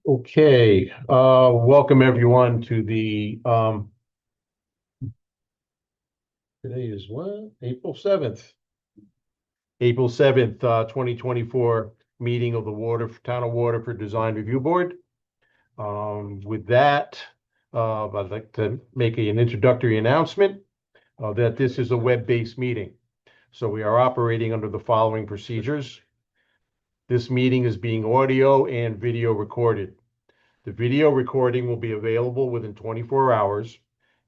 Okay, welcome everyone to the today is what? April 7th, 2024 meeting of the Town of Waterford Design Review Board. With that, I'd like to make an introductory announcement that this is a web-based meeting. So we are operating under the following procedures. This meeting is being audio and video recorded. The video recording will be available within 24 hours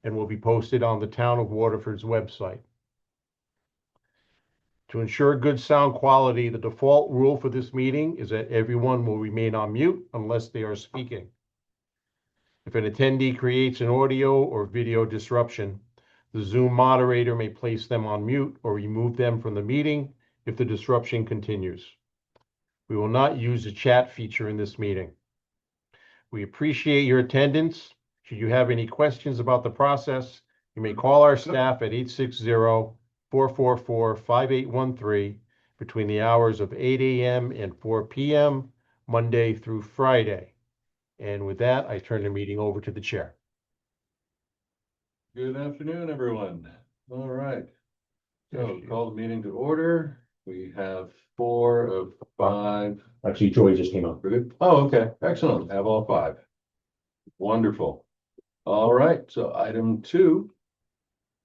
and will be posted on the Town of Waterford's website. To ensure good sound quality, the default rule for this meeting is that everyone will remain on mute unless they are speaking. If an attendee creates an audio or video disruption, the Zoom moderator may place them on mute or remove them from the meeting if the disruption continues. We will not use the chat feature in this meeting. We appreciate your attendance. Should you have any questions about the process, you may call our staff at 860-444-5813 between the hours of 8 a.m. and 4 p.m., Monday through Friday. And with that, I turn the meeting over to the chair. Good afternoon, everyone. All right. So call the meeting to order. We have 4 of 5. Actually, Joy just came up. Good. Oh, okay. Excellent. Have all 5. Wonderful. All right. So item 2,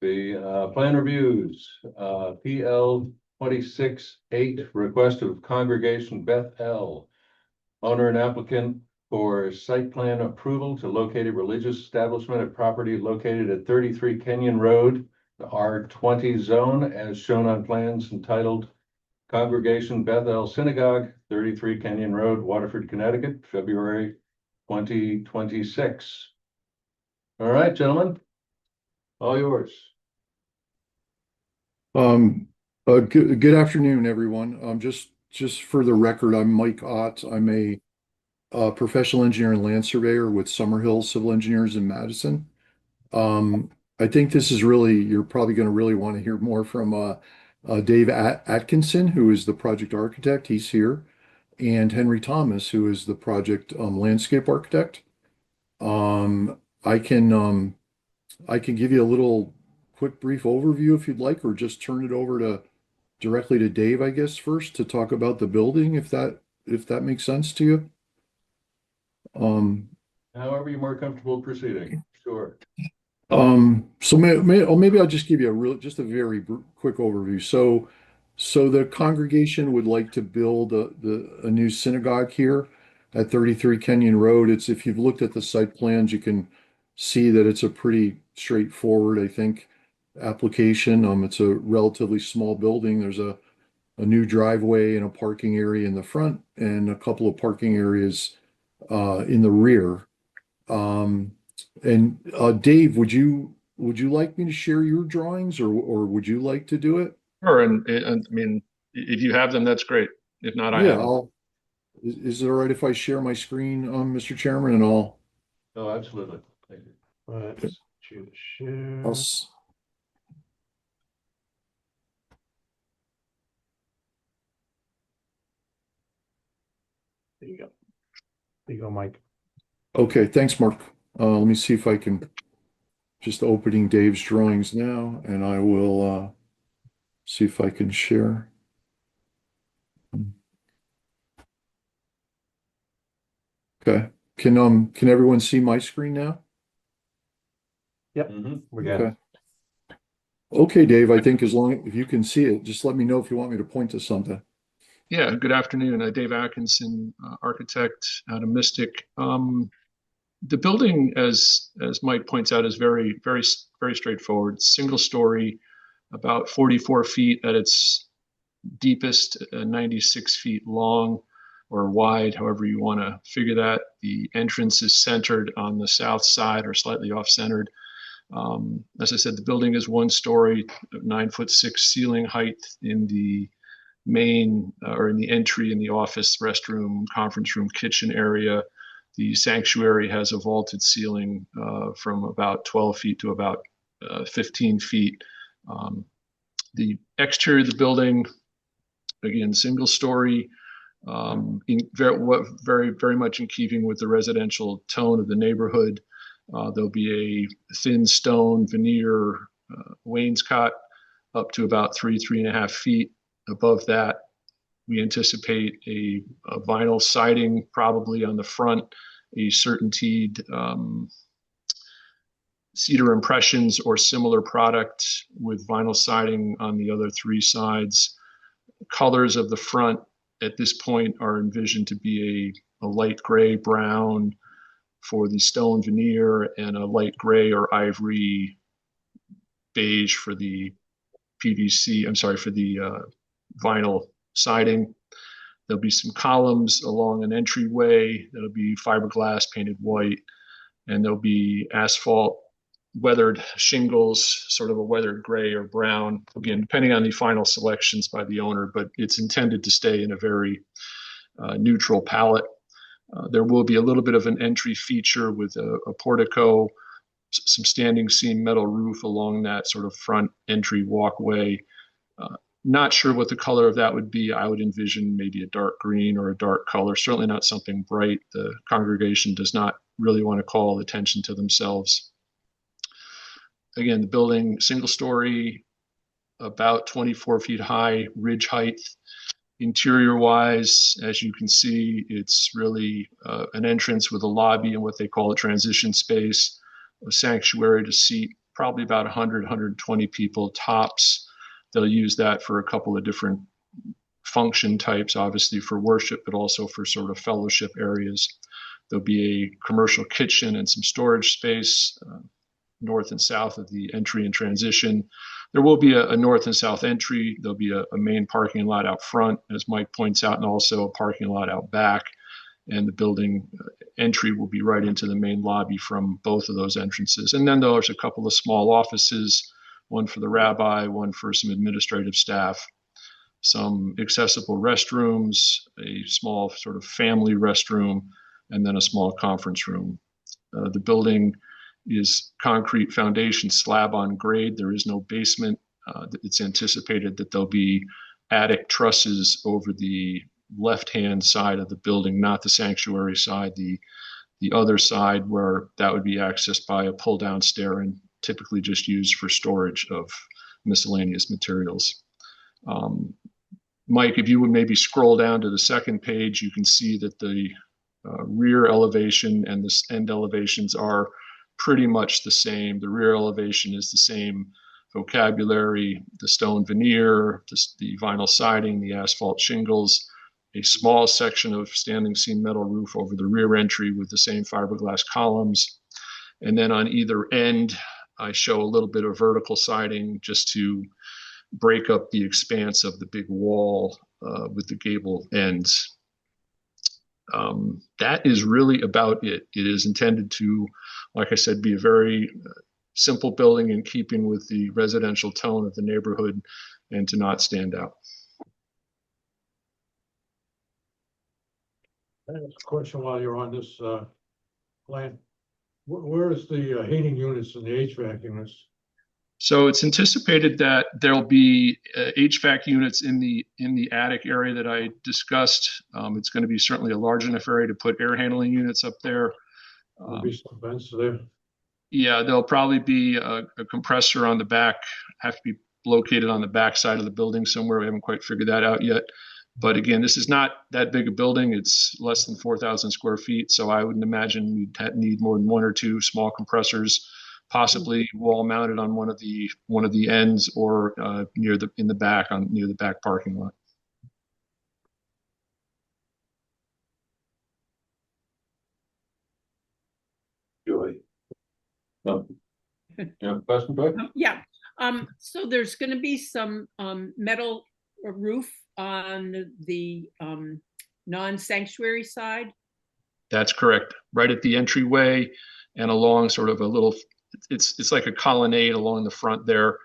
the plan reviews. PL 26-8, request of Congregation Beth El, owner and applicant for site plan approval to locate a religious establishment at property located at 33 Kenyon Road, the R20 zone, as shown on plans entitled Congregation Beth El Synagogue, 33 Kenyon Road, Waterford, Connecticut, February 2026. All right, gentlemen, all yours. Good afternoon, everyone. Just for the record, I'm Mike Ott. I'm a professional engineer and land surveyor with Summerhill Civil Engineers in Madison. I think this is you're probably going to really want to hear more from Dave Atkinson, who is the project architect. He's here, and Henry Thomas, who is the project landscape architect. I can give you a little quick brief overview if you'd like, or just turn it over directly to Dave, I guess, first to talk about the building, if that makes sense to you. However you're more comfortable proceeding. Sure. So maybe I'll just give you a very quick overview. So the congregation would like to build a new synagogue here at 33 Kenyon Road. If you've looked at the site plans, you can see that it's a pretty straightforward, I think, application. It's a relatively small building. There's a new driveway and a parking area in the front and a couple of parking areas in the rear. And Dave, would you like me to share your drawings, or would you like to do it? Sure, and I mean, if you have them, that's great. If not, I have them. Is it all right if I share my screen, Mr. Chairman, and I'll? Oh, absolutely. Thank you. Let's choose share. I'll There you go. There you go, Mike. Okay, thanks, Mark. Let me see if I can just opening Dave's drawings now, and I will see if I can share. Okay. Can everyone see my screen now? Yep. We got Okay. Okay, Dave, I think if you can see it, just let me know if you want me to point to something. Yeah, good afternoon. Dave Atkinson, architect out of Mystic. The building, as Mike points out, is very, very, very straightforward. Single story, about 44 feet at its deepest, 96 feet long or wide, however you want to figure that. The entrance is centered on the south side or slightly off-centered. As I said, the building is 1 story, 9'6" ceiling height in the main or in the entry in the office, restroom, conference room, kitchen area. The sanctuary has a vaulted ceiling from about 12 feet to about 15 feet. The exterior of the building, again, single story, very much in keeping with the residential tone of the neighborhood. There'll be a thin stone veneer wainscot up to about 3.5 feet. Above that, we anticipate a vinyl siding probably on the front, a certainteed cedar impressions or similar product with vinyl siding on the other 3 sides. Colors of the front at this point are envisioned to be a light gray brown for the stone veneer and a light gray or ivory beige for the for the vinyl siding. There'll be some columns along an entryway that'll be fiberglass painted white, and there'll be asphalt weathered shingles, sort of a weathered gray or brown, again, depending on the final selections by the owner, but it's intended to stay in a very neutral palette. There will be a little bit of an entry feature with a portico, some standing seam metal roof along that sort of front entry walkway. Not sure what the color of that would be. I would envision maybe a dark green or a dark color, certainly not something bright. The congregation does not really want to call attention to themselves. Again, the building, single story, about 24 feet high, ridge height. Interior wise, as you can see, it's really an entrance with a lobby and what they call a transition space, a sanctuary to seat probably about 100, 120 people tops. They'll use that for a couple of different function types, obviously for worship, but also for sort of fellowship areas. There'll be a commercial kitchen and some storage space north and south of the entry and transition. There will be a north and south entry. There'll be a main parking lot out front, as Mike points out, and also a parking lot out back. And the building entry will be right into the main lobby from both of those entrances. And then there's a couple of small offices, one for the rabbi, one for some administrative staff, some accessible restrooms, a small sort of family restroom, and then a small conference room. The building is concrete foundation slab on grade. There is no basement. It's anticipated that there'll be attic trusses over the left-hand side of the building, not the sanctuary side, the other side where that would be accessed by a pull-down stair and typically just used for storage of miscellaneous materials. Mike, if you would maybe scroll down to the second page, you can see that the rear elevation and the end elevations are pretty much the same. The rear elevation is the same vocabulary, the stone veneer, the vinyl siding, the asphalt shingles, a small section of standing seam metal roof over the rear entry with the same fiberglass columns. And then on either end, I show a little bit of vertical siding just to break up the expanse of the big wall with the gable ends. That is really about it. It is intended to, like I said, be a very simple building in keeping with the residential tone of the neighborhood and to not stand out. I have a question while you're on this plan. Where is the heating units and the HVAC units? So it's anticipated that there'll be HVAC units in the attic area that I discussed. It's going to be certainly a large enough area to put air handling units up there. There'll be some vents there. Yeah, there'll probably be a compressor on the back, have to be located on the back side of the building somewhere. We haven't quite figured that out yet. But again, this is not that big a building. It's less than 4,000 square feet. So I wouldn't imagine we'd need more than 1 or 2 small compressors, possibly wall mounted on one of the ends or near the back parking lot. Joy. Yeah, question, Joy? Yeah, so there's gonna be some metal roof on the non-sanctuary side? That's correct. Right at the entryway and along sort of a little, it's like a colonnade along the front there,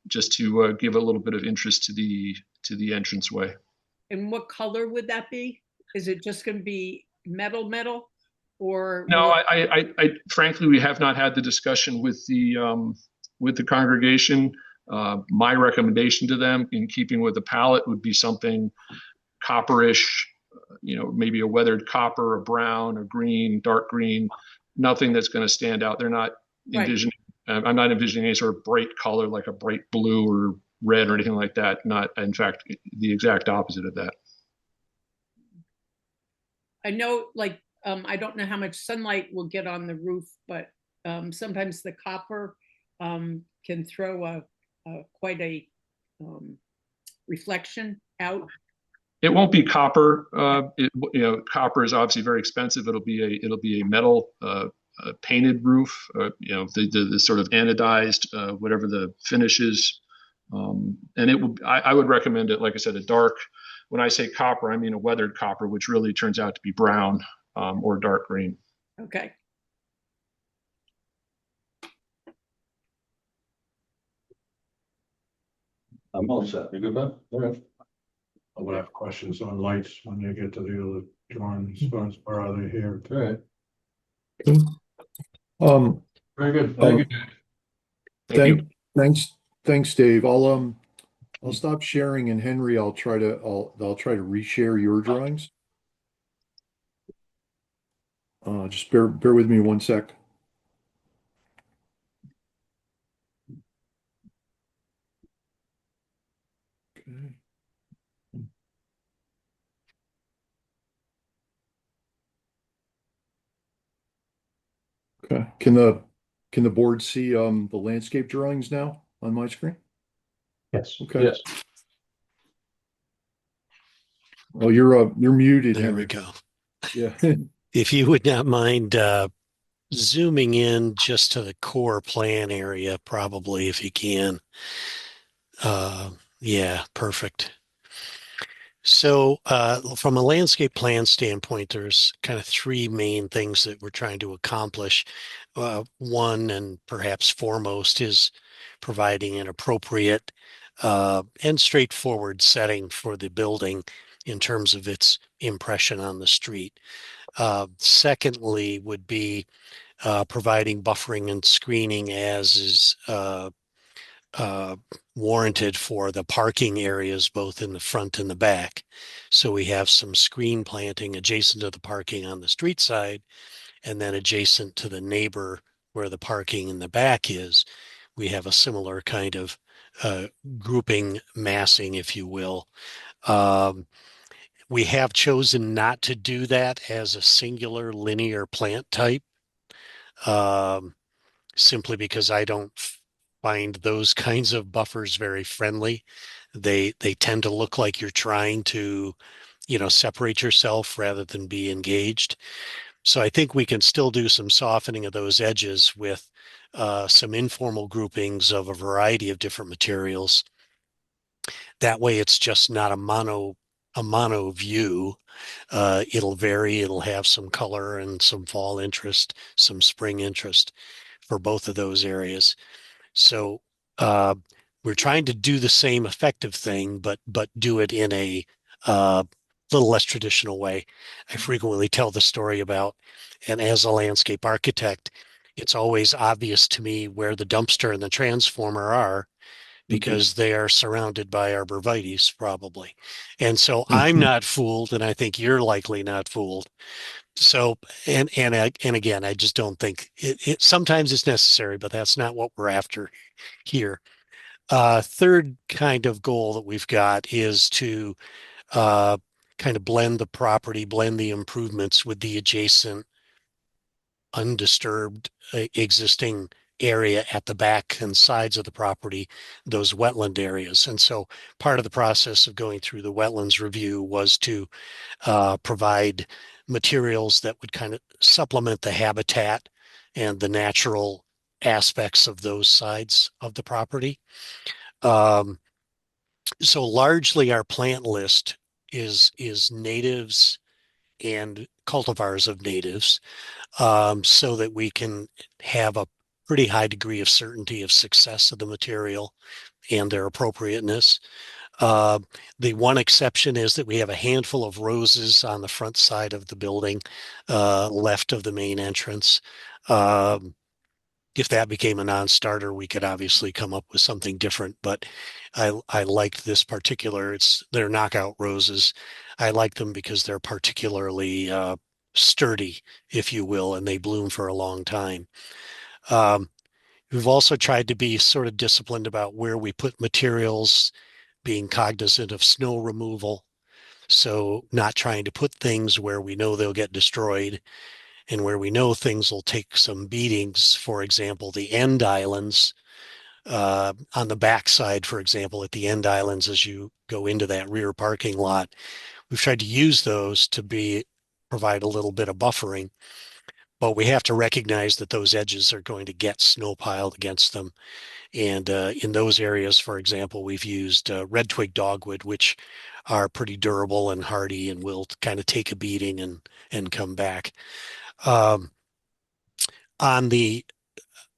just to give a little bit of interest to the entranceway. And what color would that be? Is it just gonna be metal, or? No, I frankly, we have not had the discussion with the congregation. My recommendation to them, in keeping with the palette, would be something copperish, maybe a weathered copper, a brown, a green, dark green, nothing that's going to stand out. They're not Right. envisioning, I'm not envisioning any sort of bright color like a bright blue or red or anything like that. Not, in fact, the exact opposite of that. I know, like, I don't know how much sunlight will get on the roof, but sometimes the copper can throw quite a reflection out. It won't be copper. Copper is obviously very expensive. It'll be a metal painted roof. The sort of anodized, whatever the finish is. And it will. I would recommend it. Like I said, a dark. When I say copper, I mean a weathered copper, which really turns out to be brown or dark green. Okay. I'm all set. You good, Ben? All right. I would have questions on lights when you get to the other drawings, where are they here? All right. Very good, Um, thank you. Thank you. Thanks, Dave. I'll stop sharing, and Henry, I'll try to reshare your drawings. Just bear with me one sec. Okay. Okay. Can the board see the landscape drawings now on my screen? Yes. Okay. Yes. Oh, you're muted, There Henry. we go. Yeah. If you would not mind zooming in just to the core plan area, probably, if you can. Yeah, perfect. So from a landscape plan standpoint, there's kind of three main things that we're trying to accomplish. One, and perhaps foremost, is providing an appropriate and straightforward setting for the building in terms of its impression on the street. Secondly, would be providing buffering and screening as is warranted for the parking areas, both in the front and the back. So we have some screen planting adjacent to the parking on the street side, and then adjacent to the neighbor where the parking in the back is, we have a similar kind of grouping, massing, if you will. We have chosen not to do that as a singular linear plant type, simply because I don't find those kinds of buffers very friendly. They tend to look like you're trying to, separate yourself rather than be engaged. So I think we can still do some softening of those edges with some informal groupings of a variety of different materials. That way it's just not a mono view. It'll vary. It'll have some color and some fall interest, some spring interest for both of those areas. So we're trying to do the same effective thing, but do it in a little less traditional way. I frequently tell the story about, and as a landscape architect, it's always obvious to me where the dumpster and the transformer are, because they are surrounded by arborvitaes, probably. And so I'm not fooled, and I think you're likely not fooled. So, and again, I just don't think it sometimes it's necessary, but that's not what we're after here. Third kind of goal that we've got is to kind of blend the property, blend the improvements with the adjacent undisturbed existing area at the back and sides of the property, those wetland areas. And so part of the process of going through the wetlands review was to provide materials that would kind of supplement the habitat and the natural aspects of those sides of the property. So largely our plant list is natives and cultivars of natives, so that we can have a pretty high degree of certainty of success of the material and their appropriateness. The one exception is that we have a handful of roses on the front side of the building, left of the main entrance. if that became a non-starter, we could obviously come up with something different. But I liked this particular. They're knockout roses. I like them because they're particularly sturdy, if you will, and they bloom for a long time. We've also tried to be sort of disciplined about where we put materials, being cognizant of snow removal. So not trying to put things where we know they'll get destroyed and where we know things will take some beatings. For example, the end islands on the backside, for example, at the end islands as you go into that rear parking lot, we've tried to use those to provide a little bit of buffering. But we have to recognize that those edges are going to get snow piled against them. And in those areas, for example, we've used red twig dogwood, which are pretty durable and hardy and will kind of take a beating and come back. On the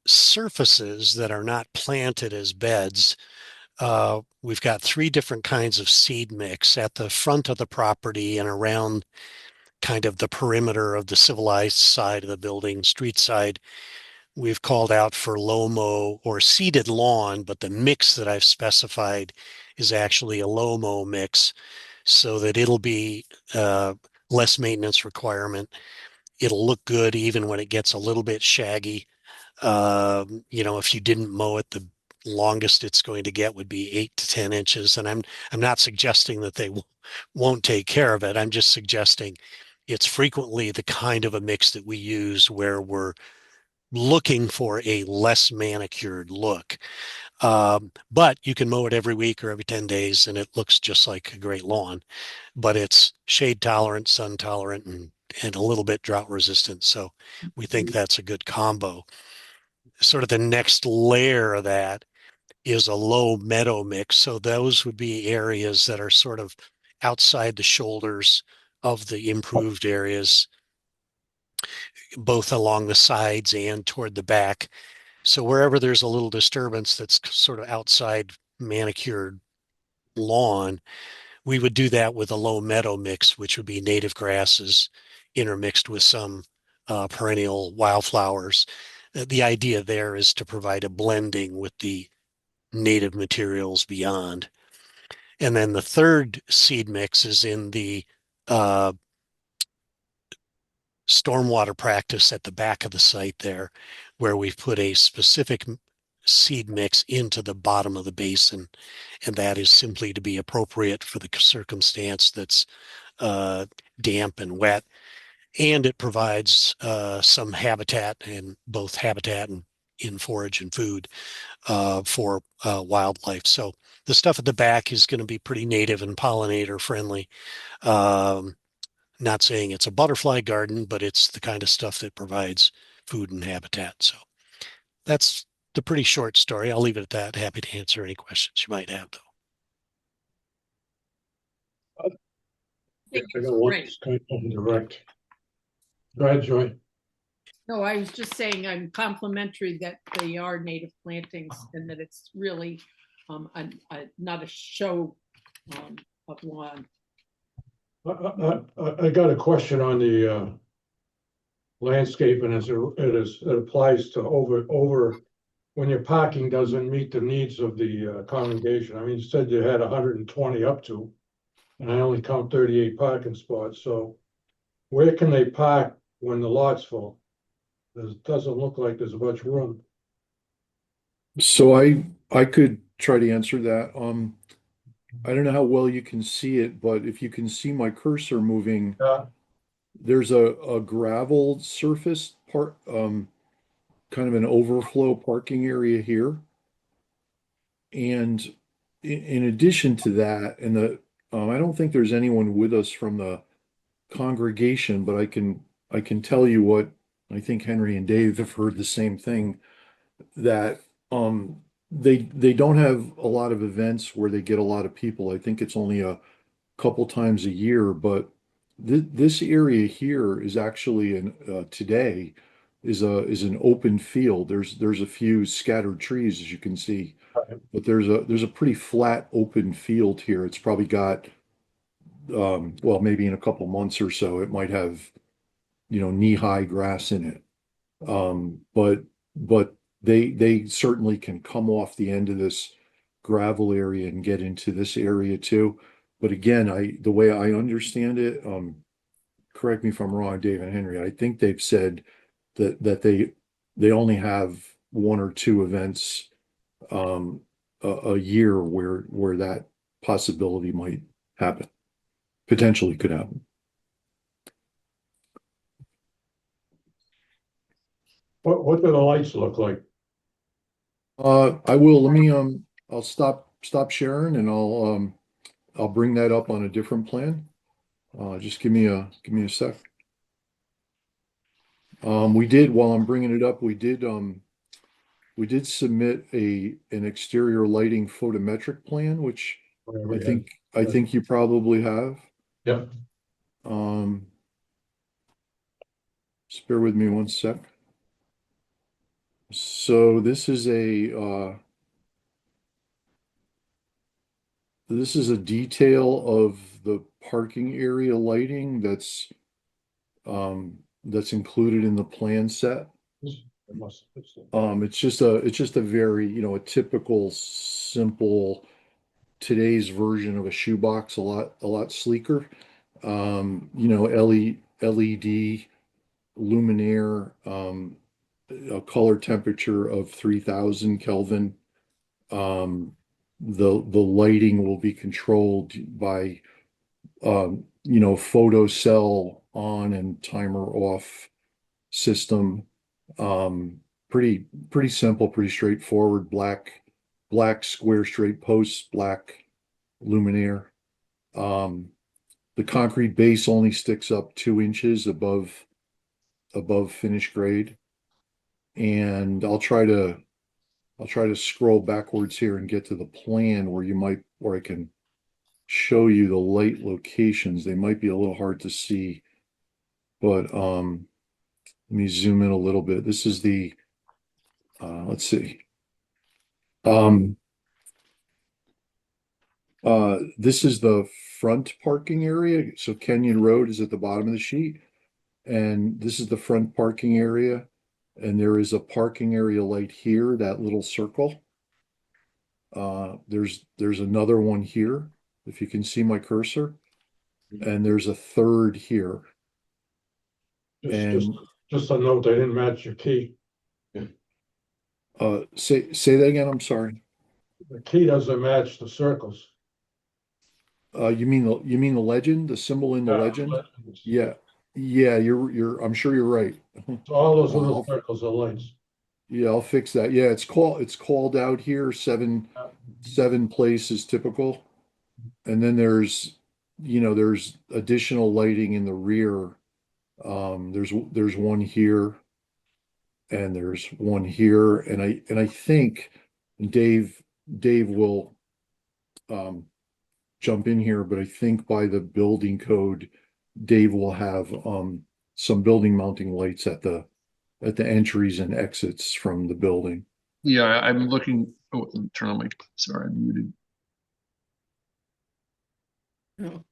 surfaces that are not planted as beds, we've got 3 different kinds of seed mix at the front of the property and around kind of the perimeter of the civilized side of the building, street side. We've called out for low-mow or seeded lawn, but the mix that I've specified is actually a low-mow mix so that it'll be less maintenance requirement. It'll look good even when it gets a little bit shaggy. If you didn't mow it, the longest it's going to get would be 8 to 10 inches. And I'm not suggesting that they won't take care of it. I'm just suggesting it's frequently the kind of a mix that we use where we're looking for a less manicured look. But you can mow it every week or every 10 days and it looks just like a great lawn. But it's shade tolerant, sun tolerant, and a little bit drought resistant. So we think that's a good combo. Sort of the next layer of that is a low meadow mix. So those would be areas that are sort of outside the shoulders of the improved areas, both along the sides and toward the back. So wherever there's a little disturbance that's sort of outside manicured lawn, we would do that with a low meadow mix, which would be native grasses intermixed with some perennial wildflowers. The idea there is to provide a blending with the native materials beyond. And then the third seed mix is in the stormwater practice at the back of the site there, where we've put a specific seed mix into the bottom of the basin. And that is simply to be appropriate for the circumstance that's damp and wet. And it provides some habitat, and both habitat and in forage and food for wildlife. So the stuff at the back is going to be pretty native and pollinator friendly. Not saying it's a butterfly garden, but it's the kind of stuff that provides food and habitat. So that's the pretty short story. I'll leave it at that. Happy to answer any questions you might have, though. I got one Right. that's kind of indirect. Go ahead, Joy. No, I was just saying I'm complimentary that they are native plantings and that it's really not a show of lawn. I got a question on the landscape, and it applies to over when your parking doesn't meet the needs of the congregation. I mean, you said you had 120 up to, and I only count 38 parking spots. So where can they park when the lot's full? It doesn't look like there's much room. So I could try to answer that. I don't know how well you can see it, but if you can see my cursor moving, there's a gravel surface part, kind of an overflow parking area here. And in addition to that, and I don't think there's anyone with us from the congregation, but I can tell you what I think Henry and Dave have heard the same thing, that they don't have a lot of events where they get a lot of people. I think it's only a couple times a year, but this area here is actually today is an open field. There's a few scattered trees, as you can see, but there's a pretty flat open field here. It's probably got well, maybe in a couple months or so, it might have knee-high grass in it. But they certainly can come off the end of this gravel area and get into this area too. But again, the way I understand it, correct me if I'm wrong, Dave and Henry, I think they've said that they only have one or two events a year where that possibility might happen, potentially could happen. What do the lights look like? I will, let me, I'll stop sharing and I'll bring that up on a different plan. Just give me a sec. While I'm bringing it up, we did submit an exterior lighting photometric plan, which I think you probably have. Yep. Just bear with me one sec. So this is a detail of the parking area lighting that's included in the plan set. It's just a very, a typical simple today's version of a shoebox, a lot sleeker. LED luminaire, a color temperature of 3000 Kelvin. The lighting will be controlled by photocell on and timer off system. Pretty simple, pretty straightforward. Black square straight posts, black luminaire. The concrete base only sticks up 2 inches above finished grade. And I'll try to scroll backwards here and get to the plan where I can show you the light locations. They might be a little hard to see, but let me zoom in a little bit. This is the let's see. This is the front parking area. So Kenyon Road is at the bottom of the sheet, and this is the front parking area. And there is a parking area light here, that little circle. There's another one here, if you can see my cursor, and there's a third here. Just a note, I didn't match your key. Say that again. I'm sorry. The key doesn't match the circles. You mean the legend, the symbol in the legend? Yeah. I'm sure you're right. So all those little circles are lights. Yeah, I'll fix that. Yeah, it's called out here, seven places typical. And then there's additional lighting in the rear. There's one here and there's one here. And I think Dave will jump in here, but I think by the building code, Dave will have some building mounting lights at the entries and exits from the building. Yeah, I'm looking. Oh, let me turn on my. Sorry, I'm muted. Oh.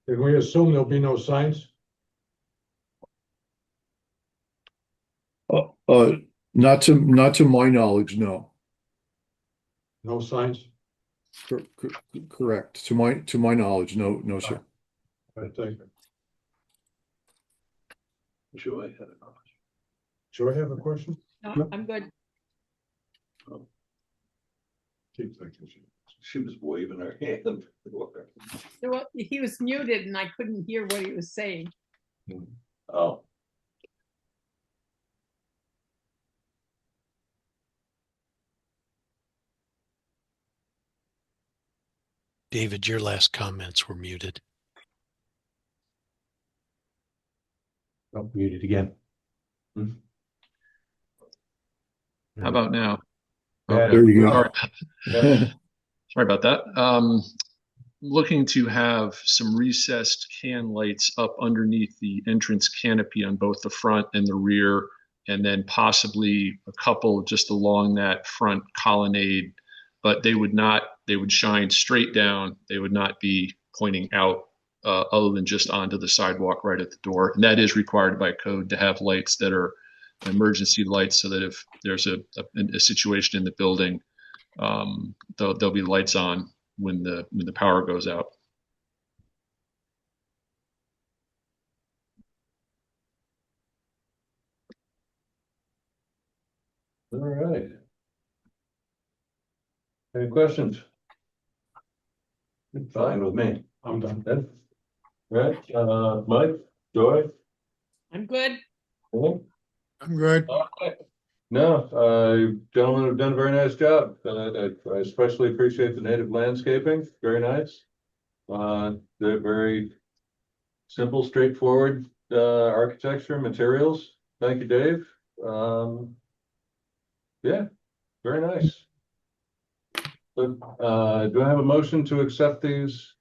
Can we assume there'll be no signs? Not to my knowledge, no. No signs? Correct. To my knowledge, no, sir. I think. Sure, I had a question. Do I have a question? No, I'm good. Keep thinking she was waving her hand. Well, he was muted and I couldn't hear what he was saying. Oh. David, your last comments were muted. Oh, muted again. How about now? Yeah, There you Sorry. go. Sorry about that. Looking to have some recessed can lights up underneath the entrance canopy on both the front and the rear, and then possibly a couple just along that front colonnade, but they would shine straight down. They would not be pointing out other than just onto the sidewalk right at the door. And that is required by code to have lights that are emergency lights, so that if there's a situation in the building, there'll be lights on when the power goes out. All right. Any questions? Fine with me. I'm done. Ed? Right, Mike, Joy? I'm good. Anything? I'm good. No, gentlemen have done a very nice job. I especially appreciate the native landscaping, very nice. They're very simple, straightforward, architecture, materials. Thank you, Dave. Yeah, very nice. So, do I have a motion to accept these?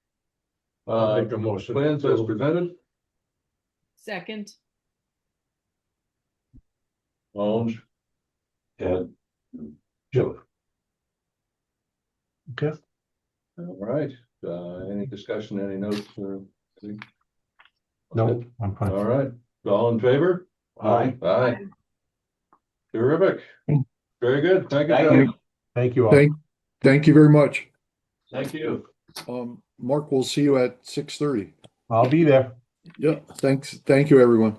Make a motion. Plans as presented? Second. Owned. Ed. Joe. Okay. All right, any discussion, any notes or? No, I'm All fine. right, all in favor? Aye. Aye. Terrific. Very good. Thank you, Thank Joe. you. Thank you all. Thank you very much. Thank you. Mark, we'll see you at 6:30. I'll be there. Yeah, thanks. Thank you, everyone.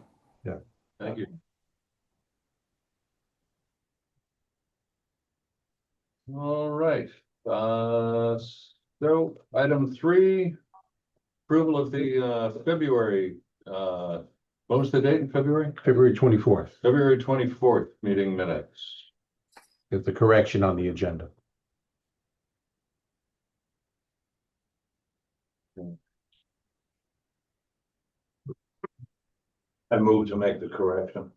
Thank you. All right, so item 3, approval of the February, what was the date in February? February 24th. February 24th meeting minutes. Get the correction on the agenda. I move to make the correction.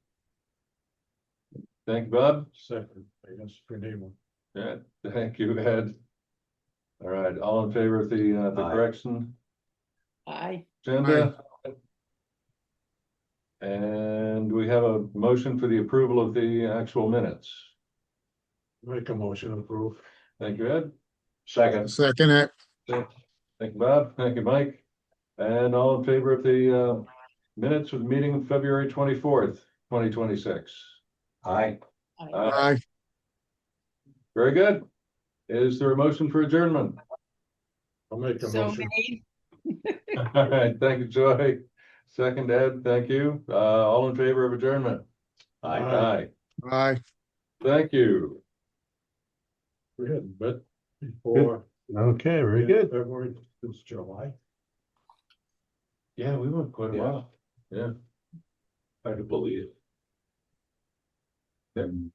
Thank you, Bob. Second, I guess, for name. Yeah, thank you, Ed. All right, all in favor of the Aye. correction? Aye. Agenda? And we have a motion for the approval of the actual minutes. Make a motion to approve. Thank you, Ed. Second. Second it. Thank you, Bob. Thank you, Mike. And all in favor of the minutes of the meeting of February 24th, 2026? Aye. Aye. Very good. Is there a motion for adjournment? I'll make a So motion. made. All right, thank you, Joy. Second, Ed, thank you. All in favor of adjournment? Aye. Aye. Aye. Thank you. We had met before. Okay, very in good. February, it's July. Yeah, we went quite a Yeah. while. Yeah. Hard to believe. Then